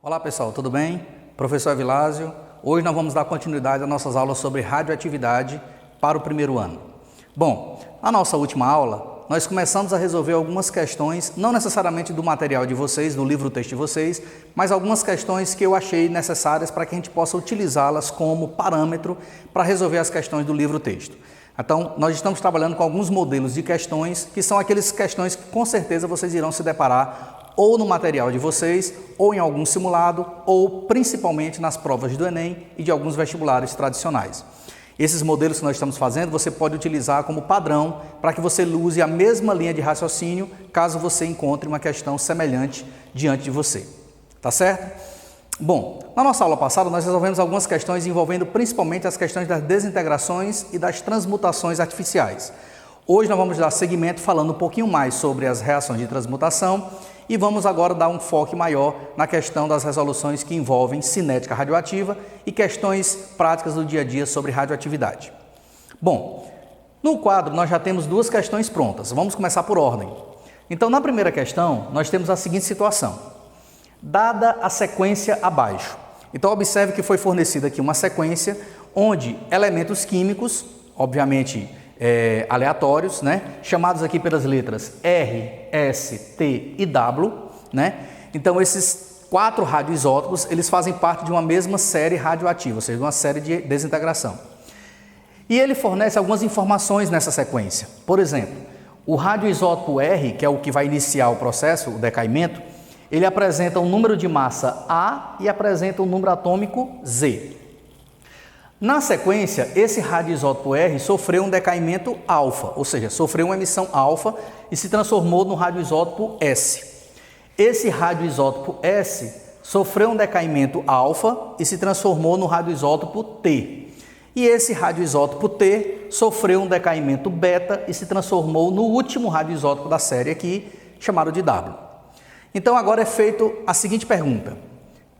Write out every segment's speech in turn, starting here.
Olá pessoal, tudo bem? Professor Evilásio. Hoje nós vamos dar continuidade às nossas aulas sobre radioatividade para o primeiro ano. Bom, na nossa última aula, nós começamos a resolver algumas questões, não necessariamente do material de vocês, do livro-texto de vocês, mas algumas questões que eu achei necessárias para que a gente possa utilizá-las como parâmetro para resolver as questões do livro-texto. Então, nós estamos trabalhando com alguns modelos de questões, que são aquelas questões que com certeza vocês irão se deparar ou no material de vocês, ou em algum simulado, ou principalmente nas provas do Enem e de alguns vestibulares tradicionais. Esses modelos que nós estamos fazendo, você pode utilizar como padrão para que você use a mesma linha de raciocínio, caso você encontre uma questão semelhante diante de você. Tá certo? Bom, na nossa aula passada nós resolvemos algumas questões envolvendo principalmente as questões das desintegrações e das transmutações artificiais. Hoje nós vamos dar seguimento falando um pouquinho mais sobre as reações de transmutação e vamos agora dar um foco maior na questão das resoluções que envolvem cinética radioativa e questões práticas do dia a dia sobre radioatividade. Bom, no quadro nós já temos duas questões prontas, vamos começar por ordem. Então, na primeira questão, nós temos a seguinte situação. Dada a sequência abaixo, então observe que foi fornecida aqui uma sequência onde elementos químicos, obviamente aleatórios, né? Chamados aqui pelas letras R, S, T e W, né? Então esses quatro radioisótopos, eles fazem parte de uma mesma série radioativa, ou seja, de uma série de desintegração. E ele fornece algumas informações nessa sequência. Por exemplo, o radioisótopo R, que é o que vai iniciar o processo, o decaimento, ele apresenta um número de massa A e apresenta um número atômico Z. Na sequência, esse radioisótopo R sofreu um decaimento alfa, ou seja, sofreu uma emissão alfa e se transformou no radioisótopo S. Esse radioisótopo S sofreu um decaimento alfa e se transformou no radioisótopo T. E esse radioisótopo T sofreu um decaimento beta e se transformou no último radioisótopo da série aqui, chamado de W. Então agora é feita a seguinte pergunta.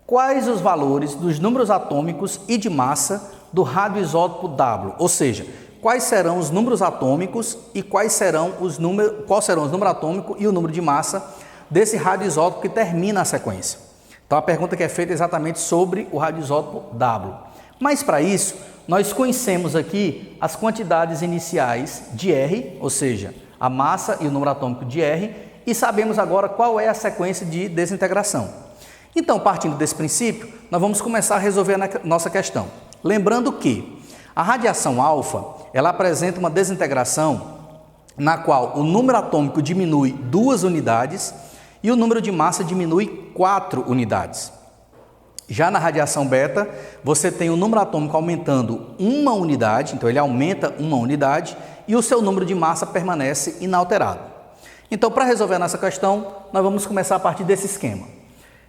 Quais os valores dos números atômicos e de massa do radioisótopo W, ou seja, quais serão os números atômicos e qual serão os números atômicos e o número de massa desse radioisótopo que termina a sequência. Então a pergunta que é feita é exatamente sobre o radioisótopo W. Mas para isso, nós conhecemos aqui as quantidades iniciais de R, ou seja, a massa e o número atômico de R, e sabemos agora qual é a sequência de desintegração. Então, partindo desse princípio, nós vamos começar a resolver a nossa questão. Lembrando que a radiação alfa, ela apresenta uma desintegração na qual o número atômico diminui 2 unidades e o número de massa diminui 4 unidades. Já na radiação beta, você tem o número atômico aumentando 1 unidade, então ele aumenta 1 unidade e o seu número de massa permanece inalterado. Então, para resolver a nossa questão, nós vamos começar a partir desse esquema.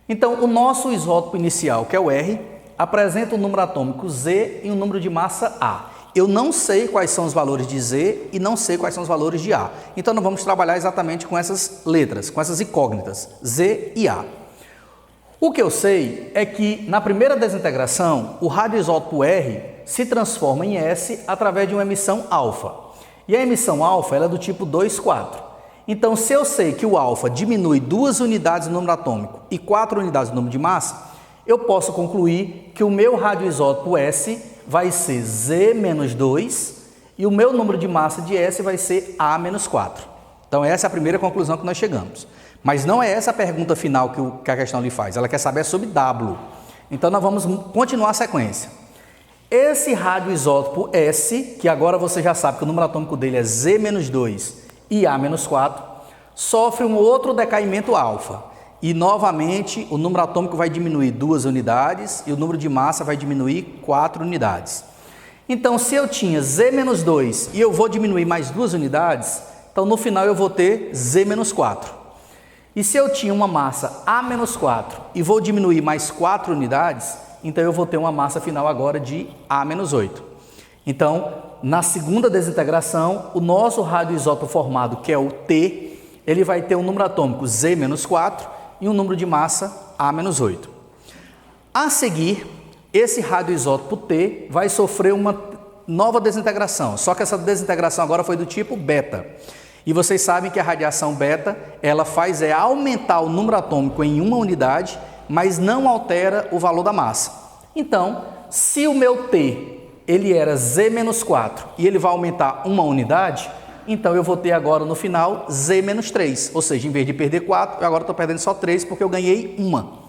Então, o nosso isótopo inicial, que é o R, apresenta um número atômico Z e um número de massa A. Eu não sei quais são os valores de Z e não sei quais são os valores de A. Então, nós vamos trabalhar exatamente com essas letras, com essas incógnitas, Z e A. O que eu sei é que, na primeira desintegração, o radioisótopo R se transforma em S através de uma emissão alfa. E a emissão alfa ela é do tipo 2,4. Então, se eu sei que o alfa diminui 2 unidades no número atômico e 4 unidades no número de massa, eu posso concluir que o meu radioisótopo S vai ser Z-2 e o meu número de massa de S vai ser A-4. Então, essa é a primeira conclusão que nós chegamos. Mas não é essa a pergunta final que a questão lhe faz, ela quer saber sobre W. Então, nós vamos continuar a sequência. Esse radioisótopo S, que agora você já sabe que o número atômico dele é Z-2 e A-4, sofre um outro decaimento alfa. E, novamente, o número atômico vai diminuir 2 unidades e o número de massa vai diminuir 4 unidades. Então, se eu tinha Z-2 e eu vou diminuir mais 2 unidades, então, no final, eu vou ter Z-4. E se eu tinha uma massa A-4 e vou diminuir mais 4 unidades, então, eu vou ter uma massa final agora de A-8. Então, na segunda desintegração, o nosso radioisótopo formado, que é o T, ele vai ter um número atômico Z-4 e um número de massa A-8. A seguir, esse radioisótopo T vai sofrer uma nova desintegração, só que essa desintegração agora foi do tipo beta. E vocês sabem que a radiação beta, ela faz aumentar o número atômico em 1 unidade, mas não altera o valor da massa. Então, se o meu T ele era Z-4 e ele vai aumentar uma unidade, então eu vou ter agora no final Z-3, ou seja, em vez de perder 4, eu agora estou perdendo só 3 porque eu ganhei uma.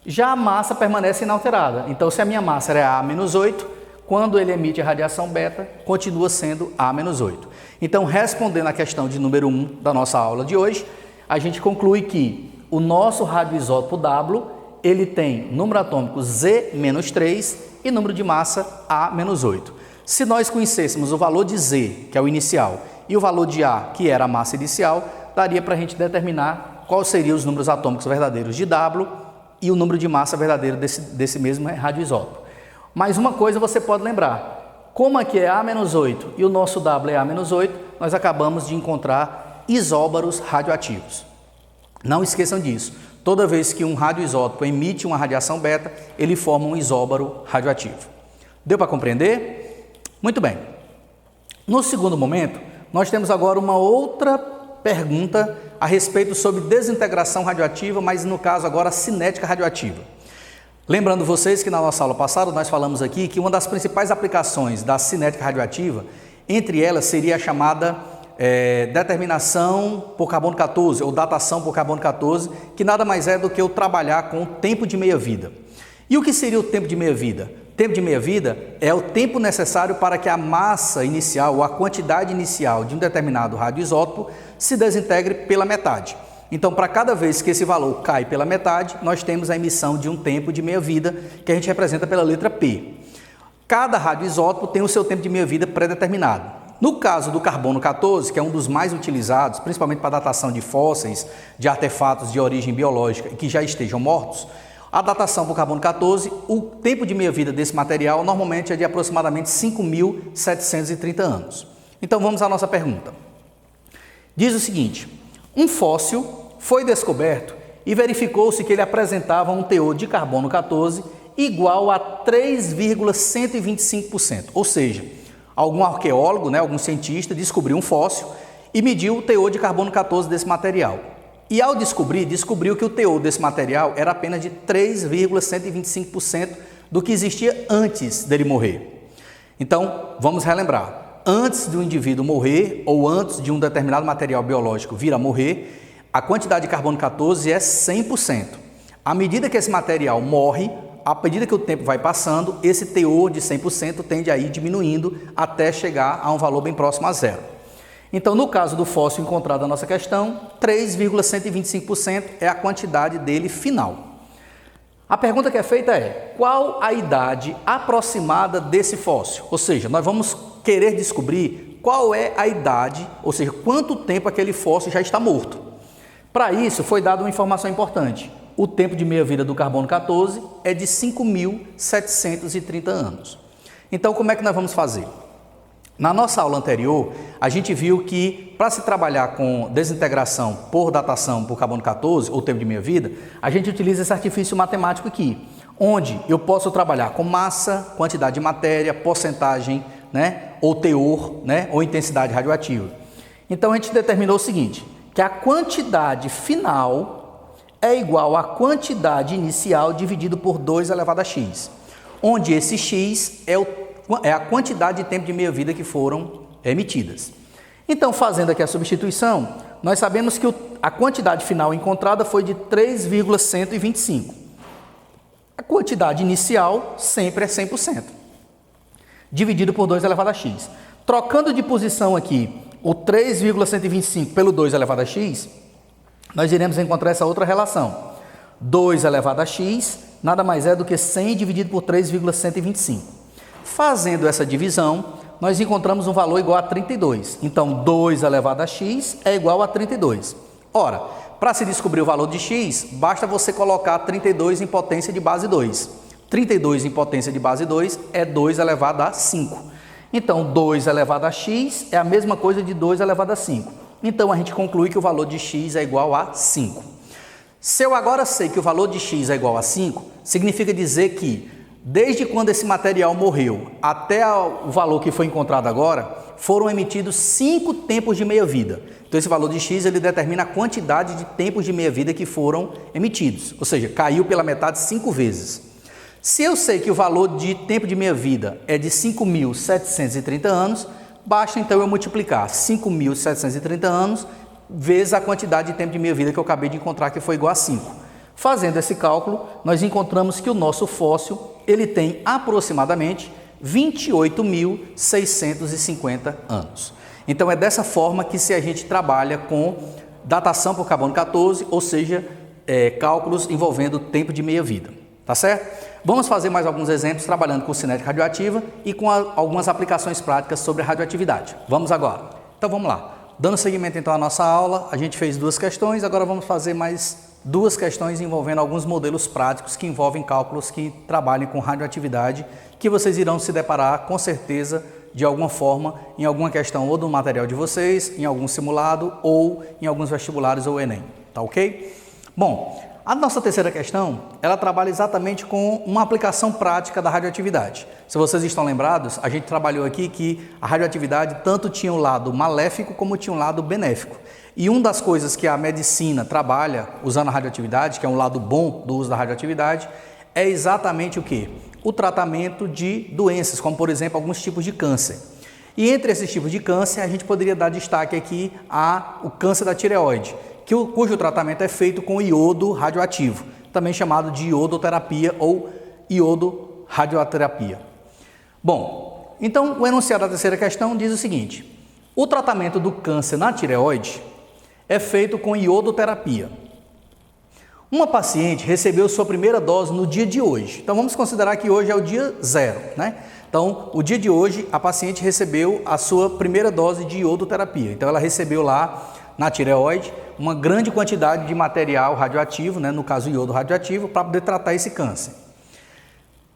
Já a massa permanece inalterada, então se a minha massa era A-8, quando ele emite a radiação beta, continua sendo A-8. Então, respondendo à questão de número 1 da nossa aula de hoje, a gente conclui que o nosso radioisótopo W, ele tem número atômico Z-3 e número de massa A-8. Se nós conhecêssemos o valor de Z, que é o inicial, e o valor de A, que era a massa inicial, daria para a gente determinar quais seriam os números atômicos verdadeiros de W e o número de massa verdadeiro desse mesmo radioisótopo. Mas uma coisa você pode lembrar, como aqui é A-8 e o nosso W é A-8, nós acabamos de encontrar isóbaros radioativos. Não esqueçam disso, toda vez que um radioisótopo emite uma radiação beta, ele forma um isóbaro radioativo. Deu para compreender? Muito bem. No segundo momento, nós temos agora uma outra pergunta a respeito sobre desintegração radioativa, mas no caso agora cinética radioativa. Lembrando vocês que na nossa aula passada nós falamos aqui que uma das principais aplicações da cinética radioativa, entre elas seria a chamada determinação por carbono 14 ou datação por carbono 14, que nada mais é do que eu trabalhar com o tempo de meia-vida. E o que seria o tempo de meia-vida? O tempo de meia-vida é o tempo necessário para que a massa inicial ou a quantidade inicial de um determinado radioisótopo se desintegre pela metade. Então, para cada vez que esse valor cai pela metade, nós temos a emissão de um tempo de meia-vida, que a gente representa pela letra P. Cada radioisótopo tem o seu tempo de meia-vida pré-determinado. No caso do carbono 14, que é um dos mais utilizados, principalmente para datação de fósseis, de artefatos de origem biológica e que já estejam mortos, a datação por carbono 14, o tempo de meia-vida desse material normalmente é de aproximadamente 5.730 anos. Então, vamos à nossa pergunta. Diz o seguinte: um fóssil foi descoberto e verificou-se que ele apresentava um teor de carbono 14 igual a 3,125%. Ou seja, algum arqueólogo, algum cientista descobriu um fóssil e mediu o teor de carbono 14 desse material. E ao descobriu que o teor desse material era apenas de 3,125% do que existia antes dele morrer. Então, vamos relembrar. Antes do indivíduo morrer ou antes de um determinado material biológico vir a morrer, a quantidade de carbono 14 é 100%. À medida que esse material morre, à medida que o tempo vai passando, esse teor de 100% tende a ir diminuindo até chegar a um valor bem próximo a zero. Então, no caso do fóssil encontrado na nossa questão, 3,125% é a quantidade dele final. A pergunta que é feita é: qual a idade aproximada desse fóssil? Ou seja, nós vamos querer descobrir qual é a idade, ou seja, quanto tempo aquele fóssil já está morto. Para isso, foi dada uma informação importante. O tempo de meia-vida do carbono 14 é de 5.730 anos. Então, como é que nós vamos fazer? Na nossa aula anterior, a gente viu que para se trabalhar com desintegração por datação por carbono 14, ou tempo de meia-vida, a gente utiliza esse artifício matemático aqui, onde eu posso trabalhar com massa, quantidade de matéria, porcentagem, ou teor, ou intensidade radioativa. Então, a gente determinou o seguinte, que a quantidade final é igual à quantidade inicial dividido por 2 elevado a x, onde esse x é a quantidade de tempo de meia-vida que foram emitidas. Então, fazendo aqui a substituição, nós sabemos que a quantidade final encontrada foi de 3,125. A quantidade inicial sempre é 100%, dividido por 2 elevado a x. Trocando de posição aqui o 3,125 pelo 2 elevado a x, nós iremos encontrar essa outra relação. 2 elevado a x nada mais é do que 100 dividido por 3,125. Fazendo essa divisão, nós encontramos um valor igual a 32. Então, 2 elevado a x é igual a 32. Ora, para se descobrir o valor de x, basta você colocar 32 em potência de base 2. 32 em potência de base 2 é 2 elevado a 5. Então, 2 elevado a x é a mesma coisa de 2 elevado a 5. Então, a gente conclui que o valor de x é igual a 5. Se eu agora sei que o valor de x é igual a 5, significa dizer que desde quando esse material morreu até o valor que foi encontrado agora, foram emitidos 5 tempos de meia-vida. Então, esse valor de x ele determina a quantidade de tempos de meia-vida que foram emitidos, ou seja, caiu pela metade 5 vezes. Se eu sei que o valor de tempo de meia-vida é de 5.730 anos, basta então eu multiplicar 5.730 anos vezes a quantidade de tempo de meia-vida que eu acabei de encontrar, que foi igual a 5. Fazendo esse cálculo, nós encontramos que o nosso fóssil ele tem aproximadamente 28.650 anos. Então, é dessa forma que se a gente trabalha com datação por carbono 14, ou seja, cálculos envolvendo tempo de meia-vida, tá certo? Vamos fazer mais alguns exemplos trabalhando com cinética radioativa e com algumas aplicações práticas sobre radioatividade. Vamos agora. Então, vamos lá. Dando seguimento então à nossa aula, a gente fez 2 questões, agora vamos fazer mais 2 questões envolvendo alguns modelos práticos que envolvem cálculos que trabalhem com radioatividade, que vocês irão se deparar com certeza de alguma forma em alguma questão ou do material de vocês, em algum simulado ou em alguns vestibulares ou Enem, tá ok? Bom, a nossa terceira questão, ela trabalha exatamente com uma aplicação prática da radioatividade. Se vocês estão lembrados, a gente trabalhou aqui que a radioatividade tanto tinha um lado maléfico como tinha um lado benéfico. E uma das coisas que a medicina trabalha usando a radioatividade, que é um lado bom do uso da radioatividade, é exatamente o quê? O tratamento de doenças, como por exemplo alguns tipos de câncer. E entre esses tipos de câncer, a gente poderia dar destaque aqui ao câncer da tireoide, cujo tratamento é feito com iodo radioativo, também chamado de iodoterapia ou iodoradioterapia. Bom, então o enunciado da terceira questão diz o seguinte: o tratamento do câncer na tireoide é feito com iodoterapia. Uma paciente recebeu sua primeira dose no dia de hoje. Então vamos considerar que hoje é o dia 0, né? Então, o dia de hoje, a paciente recebeu a sua primeira dose de iodoterapia. Então ela recebeu lá na tireoide uma grande quantidade de material radioativo, né, no caso iodo radioativo, para poder tratar esse câncer.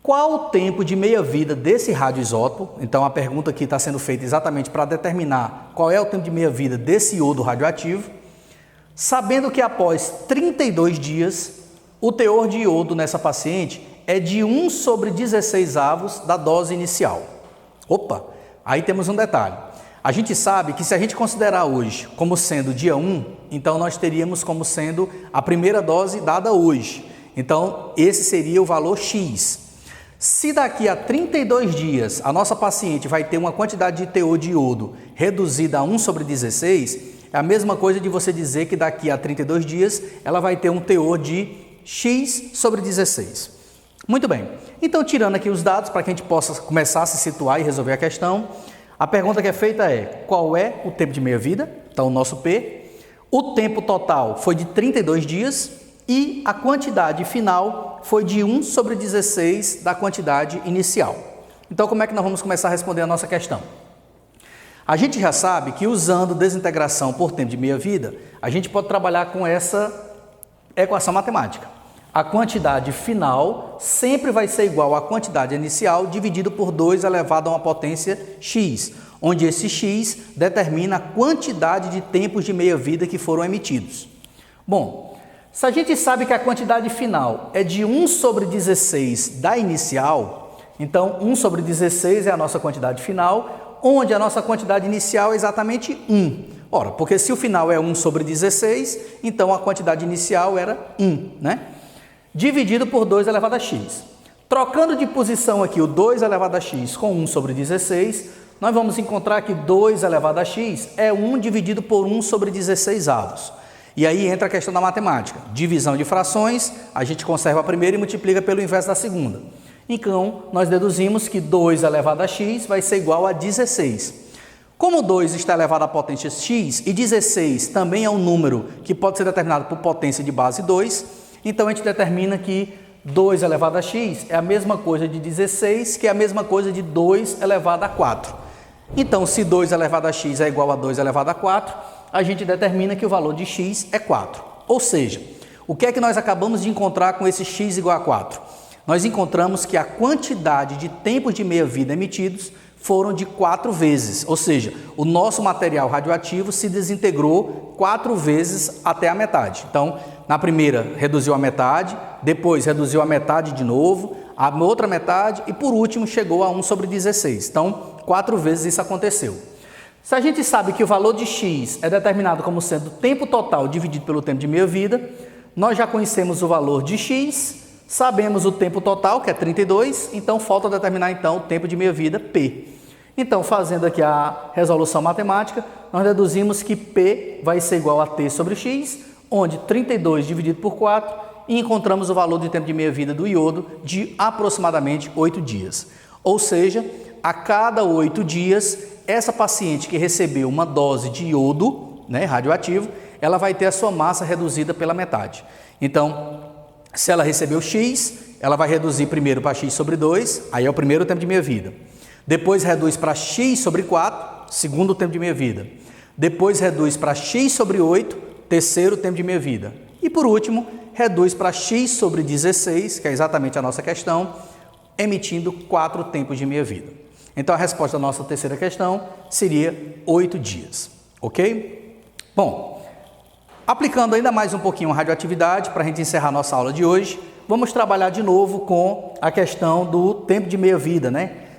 Qual o tempo de meia-vida desse radioisótopo? Então a pergunta aqui está sendo feita exatamente para determinar qual é o tempo de meia-vida desse iodo radioativo, sabendo que após 32 dias, o teor de iodo nessa paciente é de 1/16 da dose inicial. Opa, aí temos um detalhe. A gente sabe que se a gente considerar hoje como sendo dia 1, então nós teríamos como sendo a primeira dose dada hoje. Então, esse seria o valor X. Se daqui a 32 dias a nossa paciente vai ter uma quantidade de teor de iodo reduzida a 1/16, é a mesma coisa de você dizer que daqui a 32 dias ela vai ter um teor de X/16. Muito bem. Então, tirando aqui os dados para que a gente possa começar a se situar e resolver a questão, a pergunta que é feita é: qual é o tempo de meia-vida? Então, o nosso P. O tempo total foi de 32 dias e a quantidade final foi de 1/16 da quantidade inicial. Então, como é que nós vamos começar a responder a nossa questão? A gente já sabe que usando desintegração por tempo de meia-vida, a gente pode trabalhar com essa equação matemática. A quantidade final sempre vai ser igual à quantidade inicial dividido por 2 elevado a uma potência x, onde esse x determina a quantidade de tempos de meia-vida que foram emitidos. Bom, se a gente sabe que a quantidade final é de 1/16 da inicial, então 1/16 é a nossa quantidade final, onde a nossa quantidade inicial é exatamente 1. Ora, porque se o final é 1/16, então a quantidade inicial era 1, né? Dividido por 2 elevado a x. Trocando de posição aqui o 2 elevado a x com 1/16, nós vamos encontrar que 2 elevado a x é 1 dividido por 1/16. E aí entra a questão da matemática. Divisão de frações, a gente conserva a primeira e multiplica pelo inverso da segunda. Então, nós deduzimos que 2 elevado a x vai ser igual a 16. Como 2 está elevado à potência x e 16 também é um número que pode ser determinado por potência de base 2, então a gente determina que 2 elevado a x é a mesma coisa de 16, que é a mesma coisa de 2 elevado a 4. Então, se 2 elevado a x é igual a 2 elevado a 4, a gente determina que o valor de x é 4. Ou seja, o que é que nós acabamos de encontrar com esse x igual a 4? Nós encontramos que a quantidade de tempos de meia-vida emitidos foram de 4 vezes, ou seja, o nosso material radioativo se desintegrou 4 vezes até a metade. Então, na primeira reduziu a metade, depois reduziu a metade de novo, a outra metade e por último chegou a 1/16. Então, 4 vezes isso aconteceu. Se a gente sabe que o valor de x é determinado como sendo o tempo total dividido pelo tempo de meia-vida, nós já conhecemos o valor de x, sabemos o tempo total, que é 32, então falta determinar então o tempo de meia-vida, p. Então, fazendo aqui a resolução matemática, nós deduzimos que p vai ser igual a t sobre x, onde 32 dividido por 4, e encontramos o valor de tempo de meia-vida do iodo de aproximadamente 8 dias. Ou seja, a cada 8 dias, essa paciente que recebeu uma dose de iodo, radioativo, ela vai ter a sua massa reduzida pela metade. Então, se ela recebeu x, ela vai reduzir primeiro para x sobre 2, aí é o primeiro tempo de meia-vida. Depois reduz para x sobre 4, segundo tempo de meia-vida. Depois reduz para x sobre 8, terceiro tempo de meia-vida. E por último, reduz para x sobre 16, que é exatamente a nossa questão, emitindo 4 tempos de meia-vida. Então, a resposta da nossa terceira questão seria 8 dias, ok? Bom, aplicando ainda mais um pouquinho a radioatividade, para a gente encerrar nossa aula de hoje, vamos trabalhar de novo com a questão do tempo de meia-vida,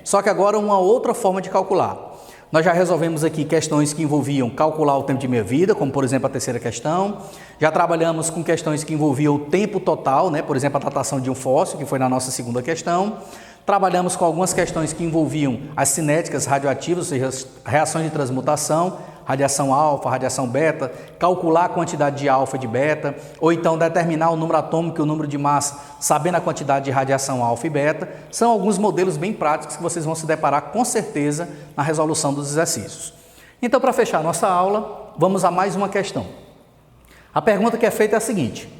Só que agora uma outra forma de calcular. Nós já resolvemos aqui questões que envolviam calcular o tempo de meia-vida, como por exemplo a terceira questão. Já trabalhamos com questões que envolviam o tempo total, por exemplo a datação de um fóssil, que foi na nossa segunda questão. Trabalhamos com algumas questões que envolviam as cinéticas radioativas, ou seja, as reações de transmutação, radiação alfa, radiação beta, calcular a quantidade de alfa e de beta, ou então determinar o número atômico e o número de massa, sabendo a quantidade de radiação alfa e beta. São alguns modelos bem práticos que vocês vão se deparar com certeza na resolução dos exercícios. Então, para fechar nossa aula, vamos a mais uma questão. A pergunta que é feita é a seguinte: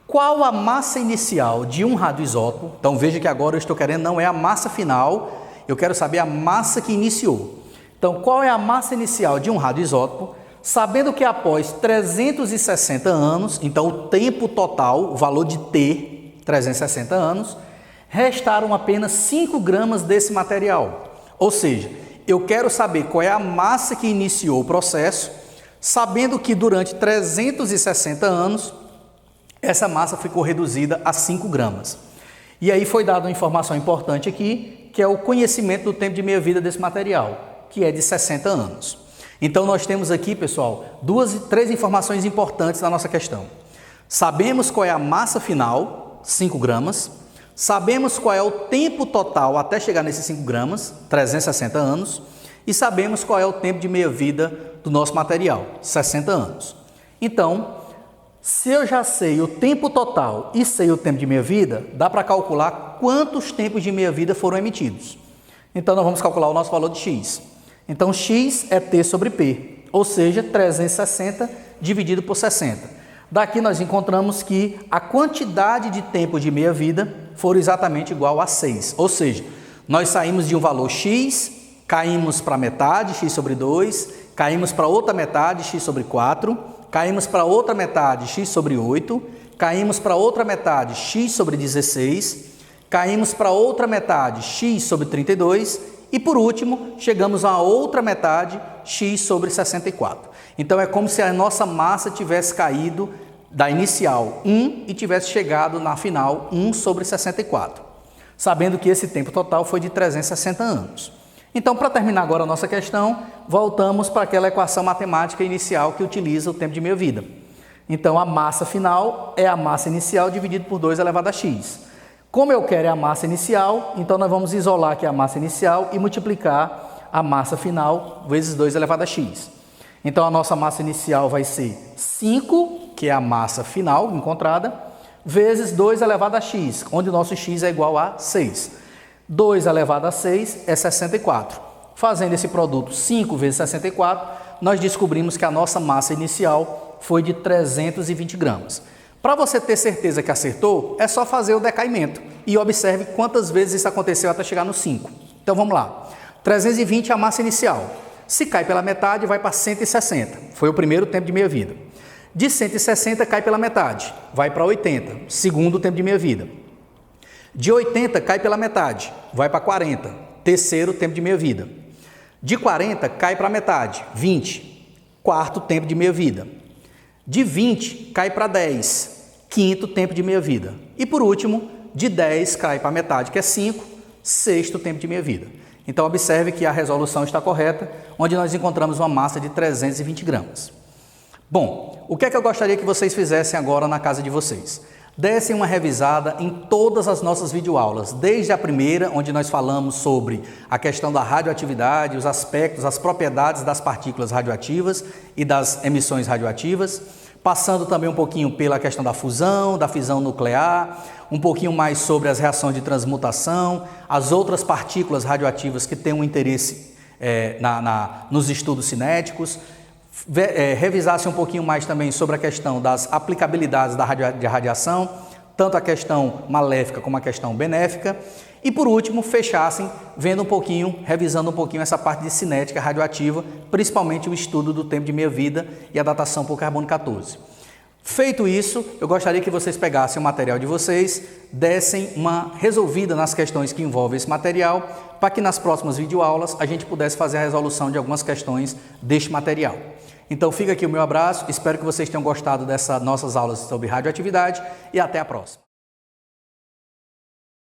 qual a massa inicial de um radioisótopo? Então veja que agora eu estou querendo não é a massa final, eu quero saber a massa que iniciou. Então, qual é a massa inicial de um radioisótopo, sabendo que após 360 anos, então o tempo total, o valor de T, 360 anos, restaram apenas 5 gramas desse material. Ou seja, eu quero saber qual é a massa que iniciou o processo, sabendo que durante 360 anos, essa massa ficou reduzida a 5 gramas. E aí foi dada uma informação importante aqui, que é o conhecimento do tempo de meia-vida desse material, que é de 60 anos. Então, nós temos aqui, pessoal, 3 informações importantes na nossa questão. Sabemos qual é a massa final, 5 gramas. Sabemos qual é o tempo total até chegar nesses 5 gramas, 360 anos. E sabemos qual é o tempo de meia-vida do nosso material, 60 anos. Então, se eu já sei o tempo total e sei o tempo de meia-vida, dá para calcular quantos tempos de meia-vida foram emitidos. Então, nós vamos calcular o nosso valor de x. Então, x é T sobre P, ou seja, 360 dividido por 60. Daqui nós encontramos que a quantidade de tempo de meia-vida foram exatamente igual a 6. Ou seja, nós saímos de um valor x, caímos para metade, x sobre 2, caímos para outra metade, x sobre 4, caímos para outra metade, x sobre 8, caímos para outra metade, x sobre 16, caímos para outra metade, x sobre 32, e por último, chegamos a outra metade, x sobre 64. Então, é como se a nossa massa tivesse caído da inicial 1 e tivesse chegado na final 1 sobre 64, sabendo que esse tempo total foi de 360 anos. Então, para terminar agora a nossa questão, voltamos para aquela equação matemática inicial que utiliza o tempo de meia-vida. Então, a massa final é a massa inicial dividido por 2 elevado a x. Como eu quero é a massa inicial, então nós vamos isolar aqui a massa inicial e multiplicar a massa final vezes 2 elevado a x. Então, a nossa massa inicial vai ser 5, que é a massa final encontrada, vezes 2 elevado a x, onde o nosso x é igual a 6. 2 elevado a 6 é 64. Fazendo esse produto 5 vezes 64, nós descobrimos que a nossa massa inicial foi de 320 gramas. Para você ter certeza que acertou, é só fazer o decaimento e observe quantas vezes isso aconteceu até chegar no 5. Então, vamos lá. 320 é a massa inicial. Se cai pela metade, vai para 160. Foi o primeiro tempo de meia-vida. De 160, cai pela metade. Vai para 80. Segundo tempo de meia-vida. De 80, cai pela metade. Vai para 40. Terceiro tempo de meia-vida. De 40, cai para a metade. 20. Quarto tempo de meia-vida. De 20, cai para 10. Quinto tempo de meia-vida. E por último, de 10, cai para a metade, que é 5. Sexto tempo de meia-vida. Então observe que a resolução está correta, onde nós encontramos uma massa de 320 gramas. Bom, o que é que eu gostaria que vocês fizessem agora na casa de vocês? Dessem uma revisada em todas as nossas videoaulas, desde a primeira, onde nós falamos sobre a questão da radioatividade, os aspectos, as propriedades das partículas radioativas e das emissões radioativas, passando também um pouquinho pela questão da fusão nuclear, um pouquinho mais sobre as reações de transmutação, as outras partículas radioativas que têm um interesse nos estudos cinéticos, revisasse um pouquinho mais também sobre a questão das aplicabilidades da radiação, tanto a questão maléfica como a questão benéfica, e por último fechassem revisando um pouquinho essa parte de cinética radioativa, principalmente o estudo do tempo de meia-vida e a datação por carbono 14. Feito isso, eu gostaria que vocês pegassem o material de vocês, dessem uma resolvida nas questões que envolvem esse material, para que nas próximas videoaulas a gente pudesse fazer a resolução de algumas questões deste material. Então fica aqui o meu abraço, espero que vocês tenham gostado dessas nossas aulas sobre radioatividade e até a próxima.